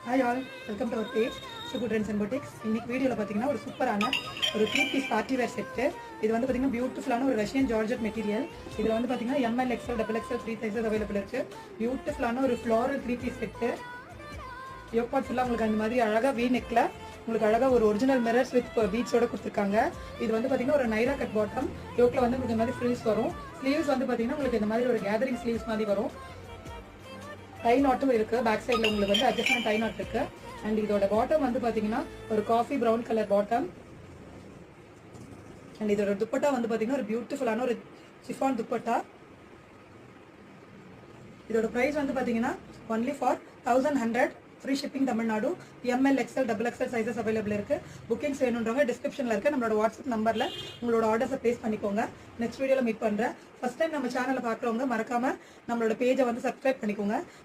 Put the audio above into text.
Hi all, welcome to our page Sugar Trends and Boutiques. இன்னைக்கு வீடியோவில் பார்த்தீங்கன்னா ஒரு சூப்பரான ஒரு 3-piece பார்ட்டி வேர் செட்டு. இது வந்து பார்த்தீங்கன்னா பியூட்டிஃபுல்லான ஒரு ரஷ்யன் ஜார்ஜெட் மெட்டீரியல். இதில் வந்து பார்த்தீங்கன்னா ML, XL, XXL 3 sizes available இருக்கு. பியூட்டிஃபுல்லான ஒரு ஃப்ளாரல் 3-piece செட்டு. யோக் ஃபுல்லாக உங்களுக்கு அந்த மாதிரி அழகாக வி நெக்கில் உங்களுக்கு அழகாக ஒரு ஒரிஜினல் மிரர்ஸ் வித் பீட்ஸோட கொடுத்துருக்காங்க. இது வந்து பார்த்தீங்கன்னா ஒரு நைரா கட் பாட்டம். யோக்கில் வந்து உங்களுக்கு இந்த மாதிரி ஃப்ரில்ஸ் வரும். ஸ்லீவ்ஸ் வந்து பார்த்தீங்கன்னா உங்களுக்கு இந்த மாதிரி ஒரு கேதரிங் ஸ்லீவ்ஸ் மாதிரி வரும். டை நாட்டும் இருக்கு. பேக் சைடில் உங்களுக்கு வந்து அட்ஜஸ்ட்மெண்ட் டை நாட் இருக்கு. அண்ட் இதோட பாட்டம் வந்து பார்த்தீங்கன்னா ஒரு coffee brown colour bottom. And இதோட துப்பட்டா வந்து பார்த்தீங்கன்னா ஒரு பியூட்டிஃபுல்லான ஒரு சிஃபான் துப்பட்டா. இதோட ப்ரைஸ் வந்து பார்த்தீங்கன்னா only for 1100. Free shipping Tamil Nadu. ML, XL, XXL sizes available இருக்கு. புக்கிங்ஸ் வேணுன்றவங்க டிஸ்கிரிப்ஷனில் இருக்க நம்மளோட வாட்ஸ்அப் நம்பரில் உங்களோட ஆர்டர்ஸை ப்ளேஸ் பண்ணிக்கோங்க. நெக்ஸ்ட் வீடியோவில் மீட் பண்ணுறேன். ஃபர்ஸ்ட் டைம் நம்ம சேனலை பார்க்குறவங்க மறக்காம நம்மளோட பேஜை வந்து சப்ஸ்கிரைப் பண்ணிக்கோங்க.